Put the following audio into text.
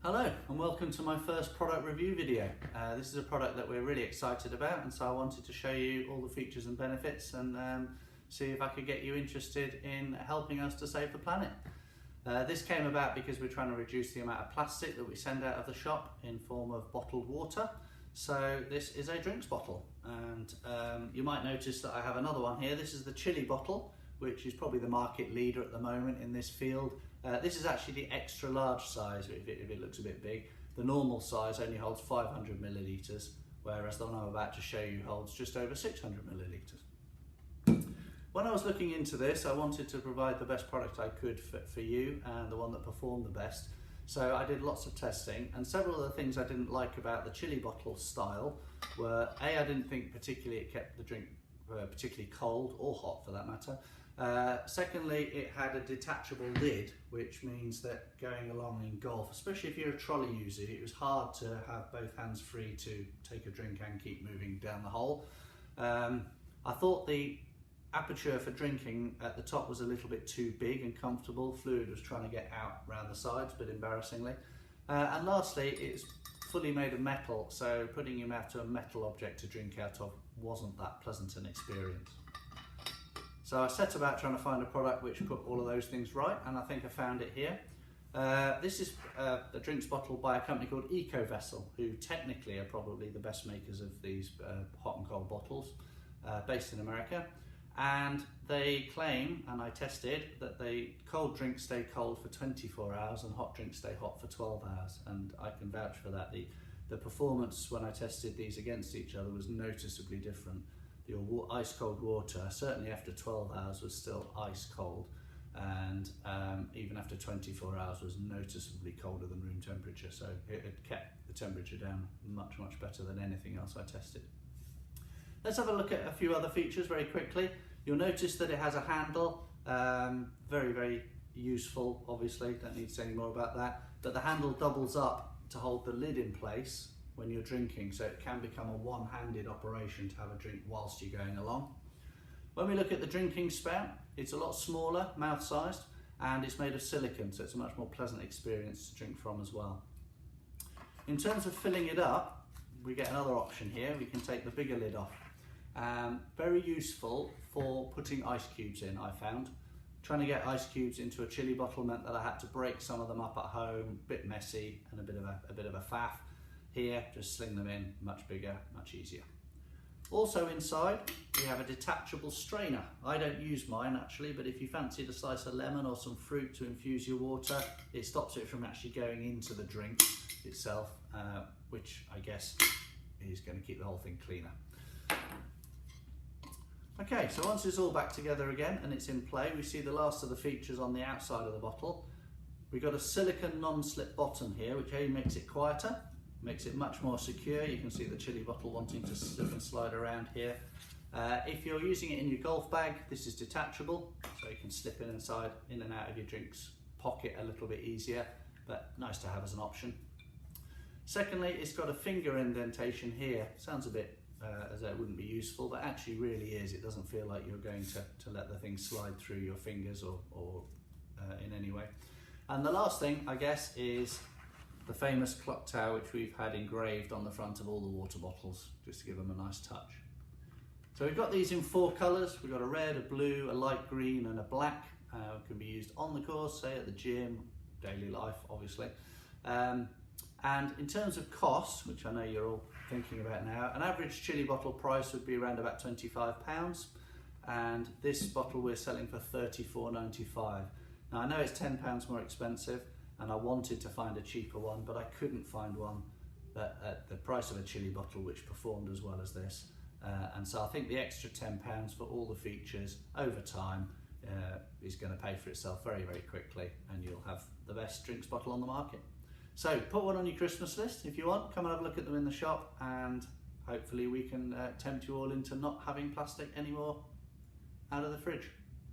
Hello and welcome to my first product review video. This is a product that we're really excited about, and so I wanted to show you all the features and benefits and see if I could get you interested in helping us to save the planet. This came about because we're trying to reduce the amount of plastic that we send out of the shop in form of bottled water. So this is a drinks bottle, and you might notice that I have another one here. This is the chili bottle, which is probably the market leader at the moment in this field. This is actually the extra large size if it looks a bit big. The normal size only holds 500 millilitres, whereas the one I'm about to show you holds just over 600 millilitres. When I was looking into this, I wanted to provide the best product I could for you and the one that performed the best. So I did lots of testing, and several of the things I didn't like about the chili bottle style were, I didn't think particularly it kept the drink particularly cold or hot for that matter. Secondly, it had a detachable lid, which means that going along in golf, especially if you're a trolley user, it was hard to have both hands free to take a drink and keep moving down the hole. I thought the aperture for drinking at the top was a little bit too big and comfortable. Fluid was trying to get out around the sides, but embarrassingly. And lastly, it's fully made of metal, so putting your mouth to a metal object to drink out of wasn't that pleasant an experience. So I set about trying to find a product which put all of those things right, and I think I found it here. This is a drinks bottle by a company called EcoVessel, who technically are probably the best makers of these hot and cold bottles, based in America. And they claim, and I tested, that cold drinks stay cold for 24 hours and hot drinks stay hot for 12 hours. And I can vouch for that. The performance when I tested these against each other was noticeably different. The ice cold water, certainly after 12 hours, was still ice cold, and even after 24 hours was noticeably colder than room temperature. So it had kept the temperature down much better than anything else I tested. Let's have a look at a few other features very quickly. You'll notice that it has a handle, very useful, obviously, don't need to say any more about that, but the handle doubles up to hold the lid in place when you're drinking, so it can become a one-handed operation to have a drink whilst you're going along. When we look at the drinking spout, it's a lot smaller, mouth-sized, and it's made of silicone, so it's a much more pleasant experience to drink from as well. In terms of filling it up, we get another option here. We can take the bigger lid off. Very useful for putting ice cubes in, I found. Trying to get ice cubes into a chili bottle meant that I had to break some of them up at home, a bit messy and a bit of a faff. Here, just sling them in, much bigger, much easier. Also inside, we have a detachable strainer. I don't use mine actually, but if you fancied a slice of lemon or some fruit to infuse your water, it stops it from actually going into the drink itself, which I guess is going to keep the whole thing cleaner. Okay, so once it's all back together again and it's in play, we see the last of the features on the outside of the bottle. We've got a silicone non-slip bottom here, which makes it quieter, makes it much more secure. You can see the chili bottle wanting to slip and slide around here. If you're using it in your golf bag, this is detachable, so you can slip in and out of your drinks pocket a little bit easier, but nice to have as an option. Secondly, it's got a finger indentation here. Sounds a bit as though it wouldn't be useful, but actually really is. It doesn't feel like you're going to let the thing slide through your fingers or in any way. And the last thing, I guess, is the famous clock tower, which we've had engraved on the front of all the water bottles, just to give them a nice touch. So we've got these in 4 colours. We've got a red, a blue, a light green and a black. It can be used on the course, say at the gym, daily life obviously. And in terms of cost, which I know you're all thinking about now, an average chili bottle price would be around about £25, and this bottle we're selling for £34.95. Now I know it's £10 more expensive, and I wanted to find a cheaper one, but I couldn't find one that at the price of a chili bottle which performed as well as this. And so I think the extra £10 for all the features over time is going to pay for itself very quickly, and you'll have the best drinks bottle on the market. So put one on your Christmas list if you want. Come and have a look at them in the shop, and hopefully we can tempt you all into not having plastic anymore out of the fridge.